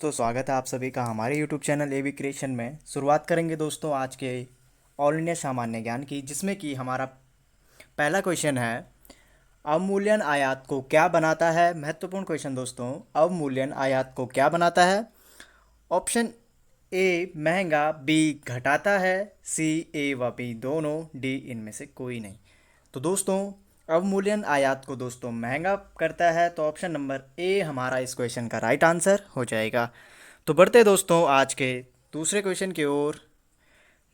तो स्वागत है आप सभी का हमारे YouTube चैनल एबी क्रिएशन में। शुरुआत करेंगे दोस्तों आज के ऑल इंडिया सामान्य ज्ञान की, जिसमें कि हमारा पहला क्वेश्चन है, अवमूल्यन आयात को क्या बनाता है। महत्वपूर्ण क्वेश्चन दोस्तों, अवमूल्यन आयात को क्या बनाता है। ऑप्शन ए महंगा, बी घटाता है, सी ए व बी दोनों, डी इनमें से कोई नहीं। तो दोस्तों अवमूल्यन आयात को दोस्तों महंगा करता है, तो ऑप्शन नंबर ए हमारा इस क्वेश्चन का राइट आंसर हो जाएगा। तो बढ़ते दोस्तों आज के दूसरे क्वेश्चन की ओर,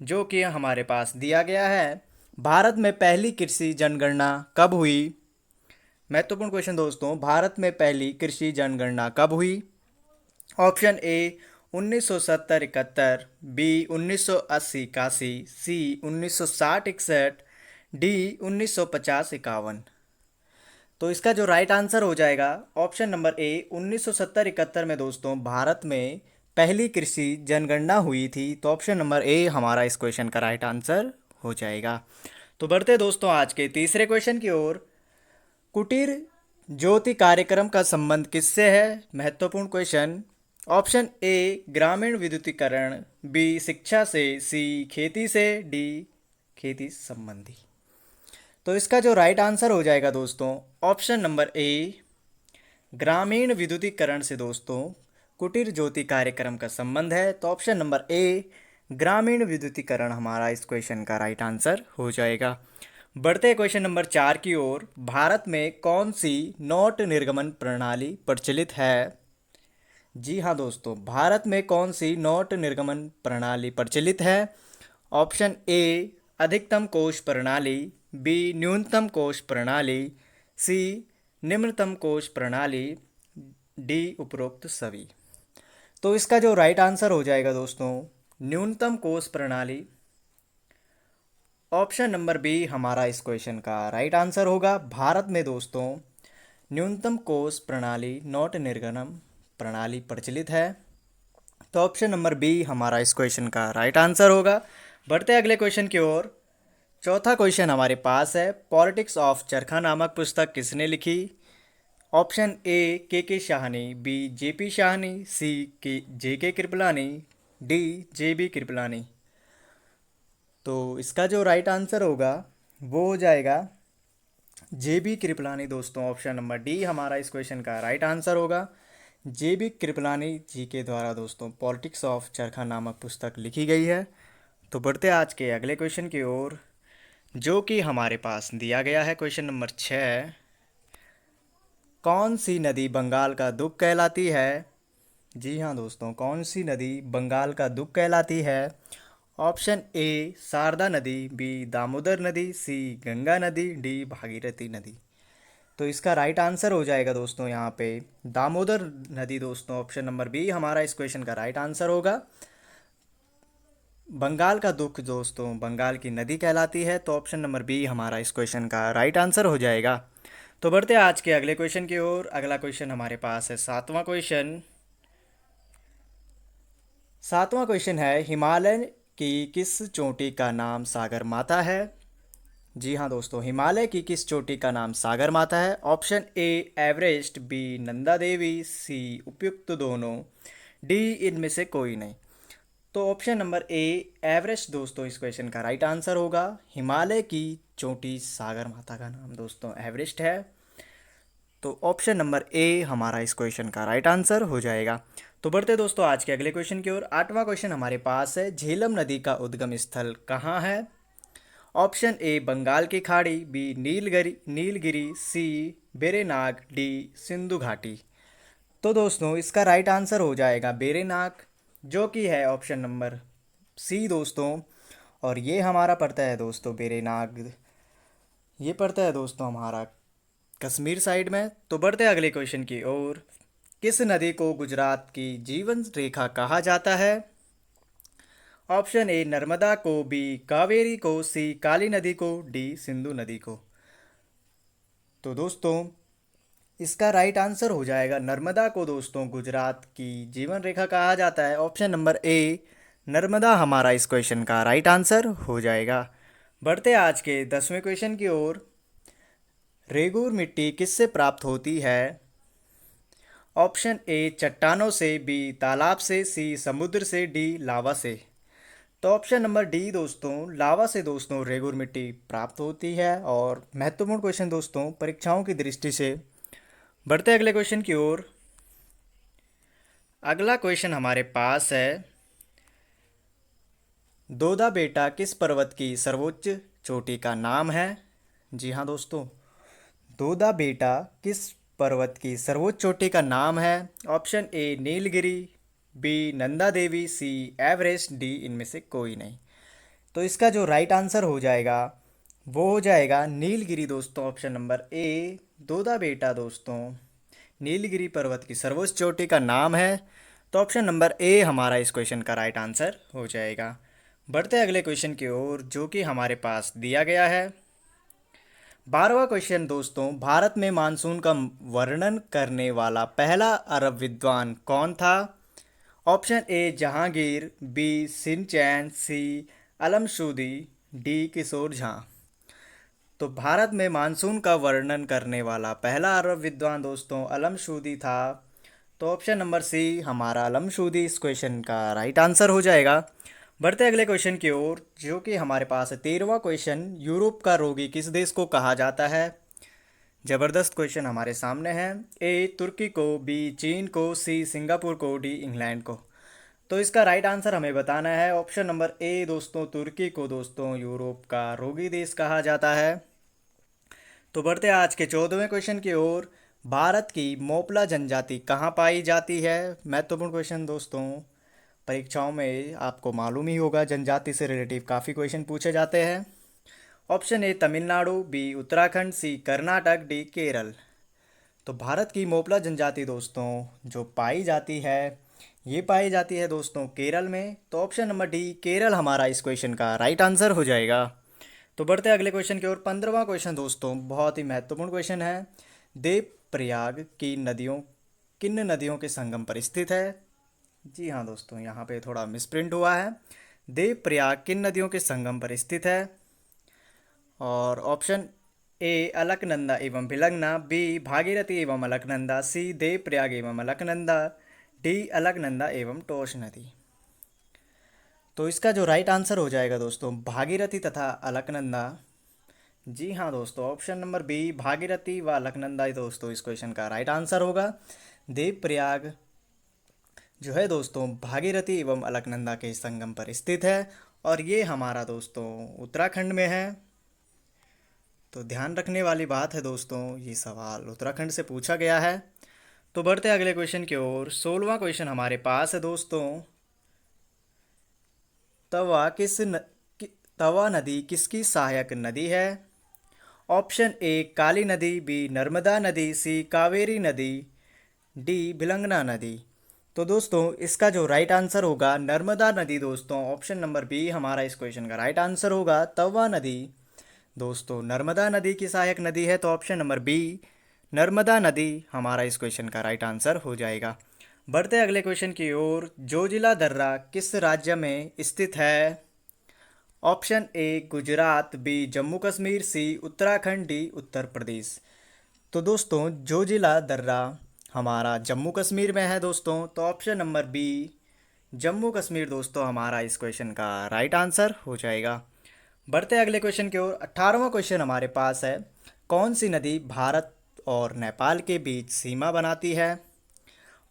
जो कि हमारे पास दिया गया है, भारत में पहली कृषि जनगणना कब हुई। महत्वपूर्ण क्वेश्चन दोस्तों, भारत में पहली कृषि जनगणना कब हुई। Option A 1970-71, B 1980-81, C 1960-61, D 1950-51। तो इसका जो राइट आंसर हो जाएगा ऑप्शन नंबर ए 1970-71 में दोस्तों भारत में पहली कृषि जनगणना हुई थी। तो ऑप्शन नंबर ए हमारा इस क्वेश्चन का राइट आंसर हो जाएगा। तो बढ़ते दोस्तों आज के तीसरे क्वेश्चन की ओर, कुटीर ज्योति कार्यक्रम का संबंध किससे है। महत्वपूर्ण क्वेश्चन। ऑप्शन ए ग्रामीण विद्युतीकरण, बी शिक्षा से, सी खेती से, डी खेती संबंधी। तो इसका जो राइट आंसर हो जाएगा दोस्तों ऑप्शन नंबर ए ग्रामीण विद्युतीकरण से दोस्तों कुटीर ज्योति कार्यक्रम का संबंध है। तो ऑप्शन नंबर ए ग्रामीण विद्युतीकरण हमारा इस क्वेश्चन का राइट आंसर हो जाएगा। बढ़ते क्वेश्चन नंबर 4 की ओर, भारत में कौन सी नोट निर्गमन प्रणाली प्रचलित है। जी हाँ दोस्तों, भारत में कौन सी नोट निर्गमन प्रणाली प्रचलित है। ऑप्शन ए अधिकतम कोष प्रणाली, बी न्यूनतम कोष प्रणाली, सी निम्नतम कोष प्रणाली, डी उपरोक्त सभी। तो इसका जो राइट आंसर हो जाएगा दोस्तों न्यूनतम कोष प्रणाली। ऑप्शन नंबर बी हमारा इस क्वेश्चन का राइट आंसर होगा। भारत में दोस्तों न्यूनतम कोष प्रणाली नोट निर्गमन प्रणाली प्रचलित है। तो ऑप्शन नंबर बी हमारा इस क्वेश्चन का राइट आंसर होगा। बढ़ते अगले क्वेश्चन की ओर, चौथा क्वेश्चन हमारे पास है, पॉलिटिक्स ऑफ चरखा नामक पुस्तक किसने लिखी। Option A K Shahni, B J P Shahni, C K J Kripalani, D J B Kripalani. तो इसका जो राइट आंसर होगा वो हो जाएगा जे बी कृपलानी दोस्तों। ऑप्शन नंबर डी हमारा इस क्वेश्चन का राइट आंसर होगा। जे बी कृपलानी जी के द्वारा दोस्तों पॉलिटिक्स ऑफ चरखा नामक पुस्तक लिखी गई है। तो बढ़ते आज के अगले क्वेश्चन की ओर, जो कि हमारे पास दिया गया है क्वेश्चन नंबर 6, कौन सी नदी बंगाल का दुख कहलाती है। जी हाँ दोस्तों, कौन सी नदी बंगाल का दुख कहलाती है। ऑप्शन ए शारदा नदी, बी दामोदर नदी, सी गंगा नदी, डी भागीरथी नदी। तो इसका राइट आंसर हो जाएगा दोस्तों यहाँ पे दामोदर नदी दोस्तों। ऑप्शन नंबर बी हमारा इस क्वेश्चन का राइट आंसर होगा। बंगाल का दुख दोस्तों बंगाल की नदी कहलाती है। तो ऑप्शन नंबर बी हमारा इस क्वेश्चन का राइट आंसर हो जाएगा। तो बढ़ते हैं आज के अगले क्वेश्चन की ओर। अगला क्वेश्चन हमारे पास है सातवां क्वेश्चन। सातवां क्वेश्चन है, हिमालय की किस चोटी का नाम सागर माता है। जी हाँ दोस्तों, हिमालय की किस चोटी का नाम सागर माता है। Option A Everest, B Nanda Devi, C उपयुक्त दोनों, डी इनमें से कोई नहीं। तो ऑप्शन नंबर ए एवरेस्ट दोस्तों इस क्वेश्चन का राइट आंसर होगा। हिमालय की चोटी सागर माता का नाम दोस्तों एवरेस्ट है। तो ऑप्शन नंबर ए हमारा इस क्वेश्चन का राइट आंसर हो जाएगा। तो बढ़ते दोस्तों आज के अगले क्वेश्चन की ओर। आठवां क्वेश्चन हमारे पास है, झेलम नदी का उद्गम स्थल कहाँ है। ऑप्शन ए बंगाल की खाड़ी, बी नीलगिरी, सी बेरेनाग, डी सिंधु घाटी। तो दोस्तों इसका राइट आंसर हो जाएगा बेरेनाग, जो कि है ऑप्शन नंबर सी दोस्तों। और ये हमारा पड़ता है दोस्तों बेरेनाग, ये पड़ता है दोस्तों हमारा कश्मीर साइड में। तो बढ़ते हैं अगले क्वेश्चन की ओर, किस नदी को गुजरात की जीवन रेखा कहा जाता है। ऑप्शन ए नर्मदा को, बी कावेरी को, सी काली नदी को, डी सिंधु नदी को। तो दोस्तों इसका राइट आंसर हो जाएगा नर्मदा को दोस्तों गुजरात की जीवन रेखा कहा जाता है। ऑप्शन नंबर ए नर्मदा हमारा इस क्वेश्चन का राइट आंसर हो जाएगा। बढ़ते आज के 10वें क्वेश्चन की ओर, रेगुर मिट्टी किससे प्राप्त होती है। ऑप्शन ए चट्टानों से, बी तालाब से, सी समुद्र से, डी लावा से। तो ऑप्शन नंबर डी दोस्तों, लावा से दोस्तों रेगुर मिट्टी प्राप्त होती है। और महत्वपूर्ण क्वेश्चन दोस्तों परीक्षाओं की दृष्टि से। बढ़ते अगले क्वेश्चन की ओर। अगला क्वेश्चन हमारे पास है, दोदा बेटा किस पर्वत की सर्वोच्च चोटी का नाम है? जी हाँ दोस्तों, दोदा बेटा किस पर्वत की सर्वोच्च चोटी का नाम है? Option A Nilgiri, B Nanda Devi, C Everest, D इनमें से कोई नहीं। तो इसका जो राइट आंसर हो जाएगा वो हो जाएगा नीलगिरी दोस्तों। ऑप्शन नंबर ए दोदा बेटा दोस्तों नीलगिरी पर्वत की सर्वोच्च चोटी का नाम है। तो ऑप्शन नंबर ए हमारा इस क्वेश्चन का राइट आंसर हो जाएगा। बढ़ते अगले क्वेश्चन की ओर जो कि हमारे पास दिया गया है। 12वां क्वेश्चन दोस्तों, भारत में मानसून का वर्णन करने वाला पहला अरब विद्वान कौन था? ऑप्शन ए जहांगीर, बी सिनचैन, C Almasudi, D Kishore Jha. तो भारत में मानसून का वर्णन करने वाला पहला अरब विद्वान दोस्तों अलमशूदी था। तो ऑप्शन नंबर सी हमारा अलमशूदी इस क्वेश्चन का राइट आंसर हो जाएगा। बढ़ते अगले क्वेश्चन की ओर जो कि हमारे पास है 13वां क्वेश्चन, यूरोप का रोगी किस देश को कहा जाता है? जबरदस्त क्वेश्चन हमारे सामने है। ए तुर्की को, बी चीन को, सी सिंगापुर को, डी इंग्लैंड को। तो इसका राइट आंसर हमें बताना है। ऑप्शन नंबर ए दोस्तों तुर्की को दोस्तों यूरोप का रोगी देश कहा जाता है। तो बढ़ते आज के 14वें क्वेश्चन की ओर। भारत की मोपला जनजाति कहाँ पाई जाती है? महत्वपूर्ण क्वेश्चन दोस्तों, परीक्षाओं में आपको मालूम ही होगा जनजाति से रिलेटिव काफ़ी क्वेश्चन पूछे जाते हैं। Option A Tamil Nadu, B Uttarakhand, C Karnataka, D Kerala. तो भारत की मोपला जनजाति दोस्तों जो पाई जाती है ये पाई जाती है दोस्तों केरल में। तो ऑप्शन नंबर डी केरल हमारा इस क्वेश्चन का राइट आंसर हो जाएगा। तो बढ़ते अगले क्वेश्चन की ओर। 15वां क्वेश्चन दोस्तों बहुत ही महत्वपूर्ण क्वेश्चन है। देवप्रयाग की नदियों किन नदियों के संगम पर स्थित है? जी हाँ दोस्तों, यहाँ पे थोड़ा मिसप्रिंट हुआ है। देवप्रयाग किन नदियों के संगम पर स्थित है? और ऑप्शन ए अलकनंदा एवं भिलंगना, बी भागीरथी एवं अलकनंदा, सी देवप्रयाग एवं अलकनंदा, डी अलकनंदा एवं टोश नदी। तो इसका जो राइट आंसर हो जाएगा दोस्तों भागीरथी तथा अलकनंदा। जी हाँ दोस्तों, ऑप्शन नंबर बी भागीरथी व अलकनंदा ही दोस्तों इस क्वेश्चन का राइट आंसर होगा। देवप्रयाग जो है दोस्तों भागीरथी एवं अलकनंदा के संगम पर स्थित है और ये हमारा दोस्तों उत्तराखंड में है। तो ध्यान रखने वाली बात है दोस्तों, ये सवाल उत्तराखंड से पूछा गया है। तो बढ़ते अगले क्वेश्चन की ओर। 16वां क्वेश्चन हमारे पास है दोस्तों, तवा किस न, तवा नदी किसकी सहायक नदी है? ऑप्शन ए काली नदी, बी नर्मदा नदी, सी कावेरी नदी, डी भिलंगना नदी। तो दोस्तों इसका जो राइट आंसर होगा नर्मदा नदी दोस्तों। ऑप्शन नंबर बी हमारा इस क्वेश्चन का राइट आंसर होगा। तवा नदी दोस्तों नर्मदा नदी की सहायक नदी है। तो ऑप्शन नंबर बी नर्मदा नदी हमारा इस क्वेश्चन का राइट आंसर हो जाएगा। बढ़ते अगले क्वेश्चन की ओर। जोजिला दर्रा किस राज्य में स्थित है? Option A Gujarat, B Jammu Kashmir, C Uttarakhand, D Uttar Pradesh. तो दोस्तों जोजिला दर्रा हमारा जम्मू कश्मीर में है दोस्तों। तो option number B Jammu Kashmir दोस्तों हमारा इस क्वेश्चन का राइट आंसर हो जाएगा। बढ़ते अगले क्वेश्चन की ओर। 18वां क्वेश्चन हमारे पास है, कौन सी नदी भारत और नेपाल के बीच सीमा बनाती है?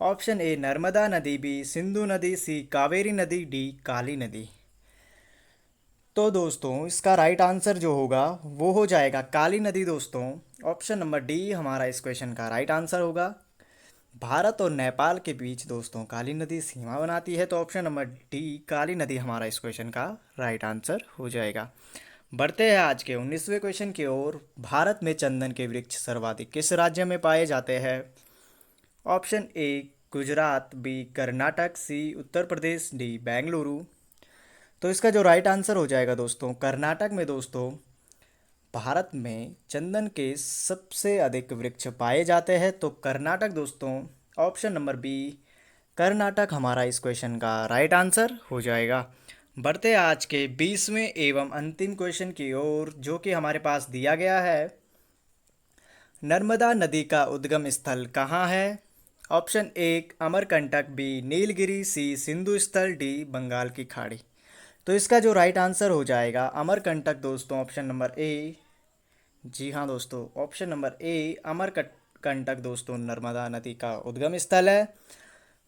ऑप्शन ए नर्मदा नदी, बी सिंधु नदी, सी कावेरी नदी, डी काली नदी। तो दोस्तों इसका राइट आंसर जो होगा वो हो जाएगा काली नदी दोस्तों। ऑप्शन नंबर डी हमारा इस क्वेश्चन का राइट आंसर होगा। भारत और नेपाल के बीच दोस्तों काली नदी सीमा बनाती है। तो ऑप्शन नंबर डी काली नदी हमारा इस क्वेश्चन का राइट आंसर हो जाएगा। बढ़ते हैं आज के 19वें क्वेश्चन की ओर। भारत में चंदन के वृक्ष सर्वाधिक किस राज्य में पाए जाते हैं? Option A Gujarat, B Karnataka, C Uttar Pradesh, D Bengaluru. तो इसका जो राइट आंसर हो जाएगा दोस्तों कर्नाटक में दोस्तों भारत में चंदन के सबसे अधिक वृक्ष पाए जाते हैं। तो कर्नाटक दोस्तों ऑप्शन नंबर बी कर्नाटक हमारा इस क्वेश्चन का राइट आंसर हो जाएगा। बढ़ते आज के 20वें एवं अंतिम क्वेश्चन की ओर जो कि हमारे पास दिया गया है, नर्मदा नदी का उद्गम स्थल कहाँ है? ऑप्शन एक अमरकंटक, बी नीलगिरी, सी सिंधु स्थल, डी बंगाल की खाड़ी। तो इसका जो राइट आंसर हो जाएगा अमरकंटक दोस्तों, ऑप्शन नंबर ए। जी हाँ दोस्तों, ऑप्शन नंबर ए अमरकंटक दोस्तों नर्मदा नदी का उद्गम स्थल है।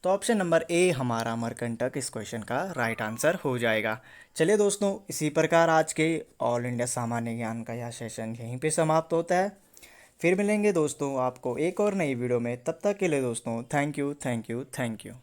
तो ऑप्शन नंबर ए हमारा अमरकंटक इस क्वेश्चन का राइट आंसर हो जाएगा। चलिए दोस्तों, इसी प्रकार आज के ऑल इंडिया सामान्य ज्ञान का यह सेशन यहीं पे समाप्त होता है। फिर मिलेंगे दोस्तों आपको एक और नई वीडियो में। तब तक के लिए दोस्तों thank you, thank you, thank you.